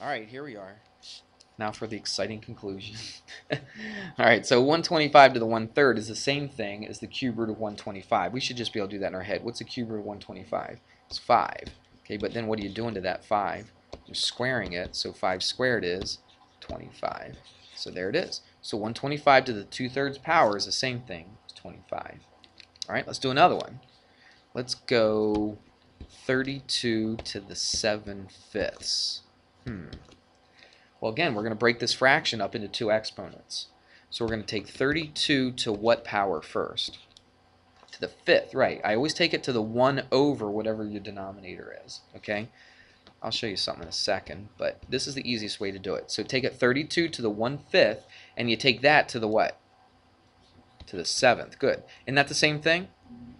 All right, here we are. Now for the exciting conclusion. All right, so 125 to the 1/3 is the same thing as the cube root of 125. We should just be able to do that in our head. What's the cube root of 125? It's 5. Okay, but then what are you doing to that 5? You're squaring it, so 5 squared is 25. So there it is. So 125 to the 2/3 power is the same thing as 25. All right, let's do another one. Let's go 32 to the 7/5. Well, again, we're going to break this fraction up into two exponents. So we're going to take 32 to what power first? To the 5th, right. I always take it to the 1 over whatever your denominator is, okay? I'll show you something in a second, but this is the easiest way to do it. So take it 32 to the 1/5, and you take that to the what? To the 7th. Good. Isn't that the same thing?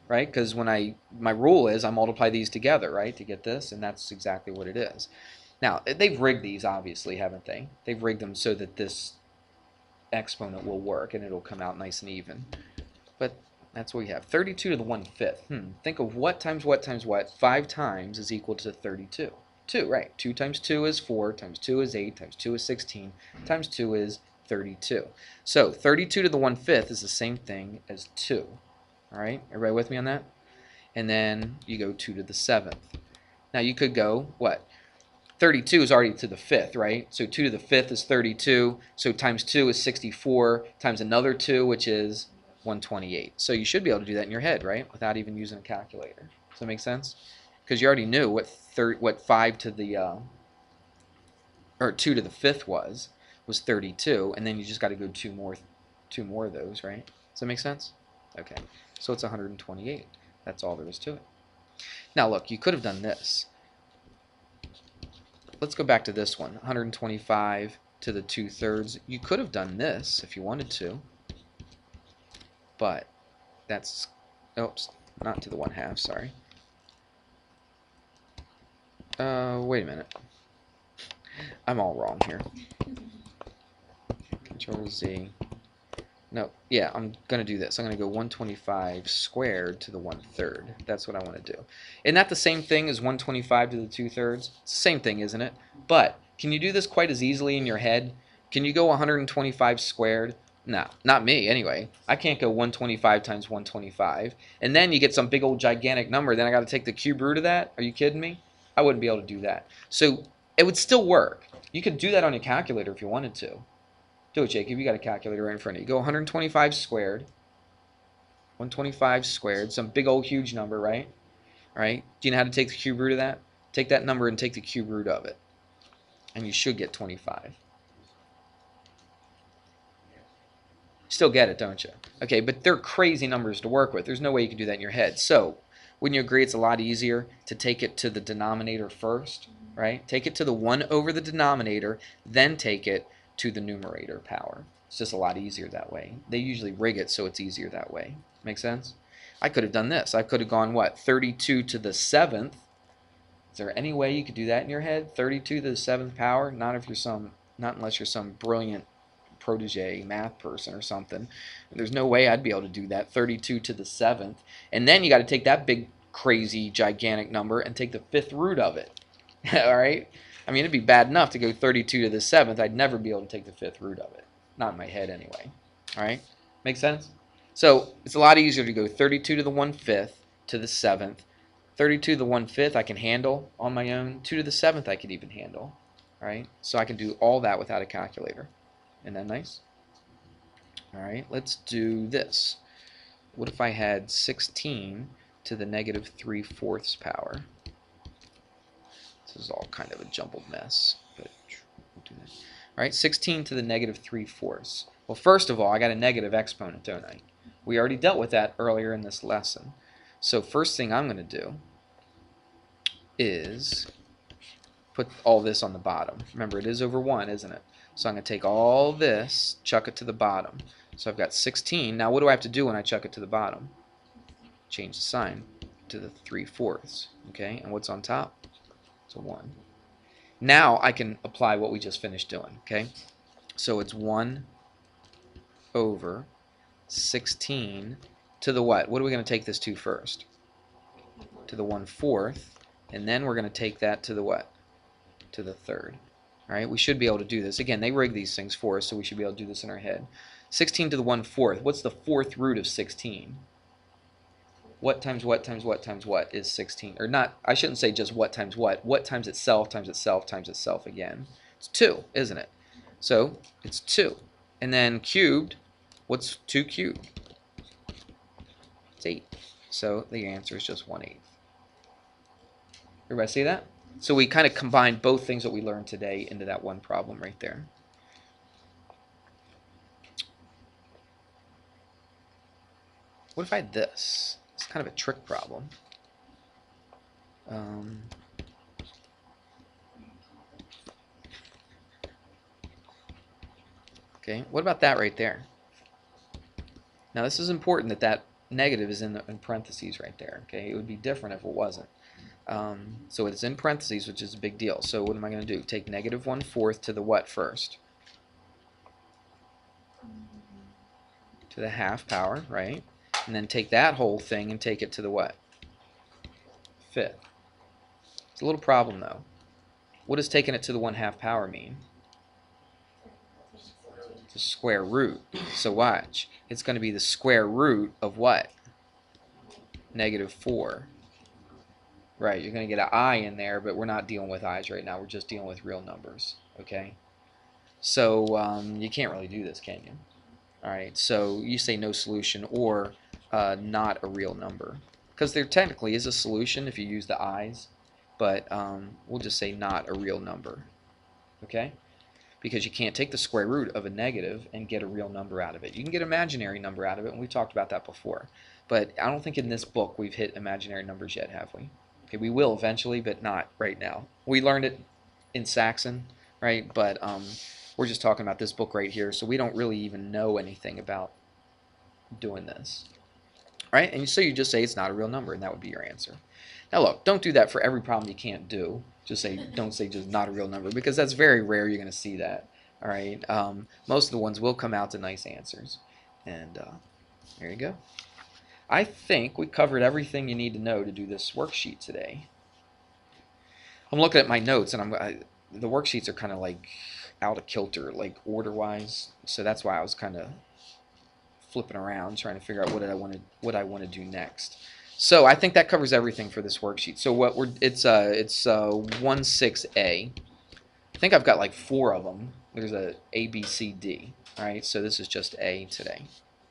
Right? Because when my rule is I multiply these together, right, to get this, and that's exactly what it is. Now, they've rigged these, obviously, haven't they? They've rigged them so that this exponent will work and it'll come out nice and even. But that's what we have. 32 to the 1/5. Think of what times what times what? 5 times is equal to 32. 2, right. 2 times 2 is 4, times 2 is 8, times 2 is 16, times 2 is 32. So 32 to the 1/5 is the same thing as 2. All right? Everybody with me on that? And then you go 2 to the 7th. Now you could go, what? 32 is already to the 5th, right? So 2 to the 5th is 32. So times 2 is 64 times another 2, which is 128. So you should be able to do that in your head, right? Without even using a calculator. Does that make sense? Because you already knew what 5 to the or 2 to the 5th was 32, and then you just got to go two more of those, right? Does that make sense? Okay. So it's 128. That's all there is to it. Now look, you could have done this. Let's go back to this one, 125 to the 2/3. You could have done this if you wanted to, but that's, oops, not to the 1/2, sorry. Wait a minute. I'm all wrong here. Control Z. No, yeah, I'm going to do this. I'm going to go 125 squared to the 1/3. That's what I want to do. Isn't that the same thing as 125 to the 2/3? It's the same thing, isn't it? But can you do this quite as easily in your head? Can you go 125 squared? No, not me anyway. I can't go 125 times 125. And then you get some big old gigantic number. Then I got to take the cube root of that? Are you kidding me? I wouldn't be able to do that. So it would still work. You could do that on your calculator if you wanted to. Do it, Jacob. You got a calculator right in front of you. Go 125 squared. 125 squared. Some big old huge number, right? All right. Do you know how to take the cube root of that? Take that number and take the cube root of it. And you should get 25. Still get it, don't you? Okay, but they're crazy numbers to work with. There's no way you can do that in your head. So, wouldn't you agree it's a lot easier to take it to the denominator first, right? Take it to the 1 over the denominator, then take it to the numerator power. It's just a lot easier that way. They usually rig it so it's easier that way. Make sense? I could have done this. I could have gone, what, 32 to the 7th. Is there any way you could do that in your head? 32 to the 7th power? Not unless you're some brilliant protege math person or something. There's no way I'd be able to do that. 32 to the 7th. And then you got to take that big, crazy, gigantic number and take the 5th root of it. All right? I mean, it'd be bad enough to go 32 to the 7th. I'd never be able to take the 5th root of it. Not in my head anyway. All right? Make sense? So it's a lot easier to go 32 to the 1/5 to the 7th. 32 to the 1/5 I can handle on my own. 2 to the 7th I could even handle. All right? So I can do all that without a calculator. Isn't that nice? All right, let's do this. What if I had 16 to the negative 3/4 power? This is all kind of a jumbled mess, but we'll do that. All right, 16 to the negative 3/4. Well, first of all, I got a negative exponent, don't I? We already dealt with that earlier in this lesson. So first thing I'm going to do is put all this on the bottom. Remember, it is over 1, isn't it? So I'm going to take all this, chuck it to the bottom. So I've got 16. Now what do I have to do when I chuck it to the bottom? Change the sign to the 3/4. Okay, and what's on top? It's a 1. Now I can apply what we just finished doing. Okay, so it's 1 over 16 to the what? What are we going to take this to first? To the 1/4. And then we're going to take that to the what? To the 3rd. All right, we should be able to do this. Again, they rig these things for us, so we should be able to do this in our head. 16 to the 1/4. What's the fourth root of 16? What times what times what times what is 16? Or not, I shouldn't say just what times what. What times itself times itself times itself again. It's 2, isn't it? So it's 2. And then cubed, what's 2 cubed? It's 8. So the answer is just 1/8. Everybody see that? So we kind of combined both things that we learned today into that one problem right there. What if I had this? It's kind of a trick problem. Okay, what about that right there? Now this is important that that negative is in parentheses right there. Okay, it would be different if it wasn't. So it's in parentheses, which is a big deal. So what am I going to do? Take negative 1/4 to the what first? To the half power, right? And then take that whole thing and take it to the what? 5th. It's a little problem though. What does taking it to the 1/2 power mean? It's a square root. So watch. It's going to be the square root of what? -4. Right, you're going to get an I in there, but we're not dealing with I's right now. We're just dealing with real numbers. Okay? So you can't really do this, can you? Alright, so you say no solution or not a real number. Because there technically is a solution if you use the I's, but we'll just say not a real number. Okay? Because you can't take the square root of a negative and get a real number out of it. You can get an imaginary number out of it, and we talked about that before. But I don't think in this book we've hit imaginary numbers yet, have we? Okay, we will eventually, but not right now. We learned it in Saxon, right? But we're just talking about this book right here, so we don't really even know anything about doing this. Right? And so you just say it's not a real number, and that would be your answer. Now look, don't do that for every problem you can't do. Don't say just not a real number, because that's very rare you're going to see that. All right. Most of the ones will come out to nice answers. And there you go. I think we covered everything you need to know to do this worksheet today. I'm looking at my notes, and the worksheets are kind of like out of kilter, like order-wise. So that's why I was kind of flipping around, trying to figure out what I want to do next. So I think that covers everything for this worksheet. So it's 1-6A. I think I've got like 4 of them. There's A, B, C, D. All right, so this is just A today.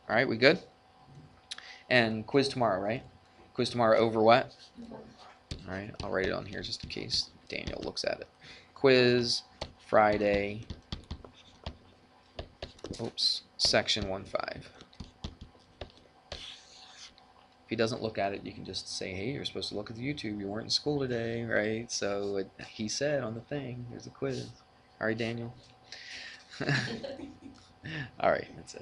All right, we good? And quiz tomorrow, right? Quiz tomorrow over what? All right, I'll write it on here just in case Daniel looks at it. Quiz Friday. Oops, section 1-5. If he doesn't look at it, you can just say, hey, you're supposed to look at the YouTube. You weren't in school today, right? So he said on the thing, there's a quiz. All right, Daniel? All right, that's it.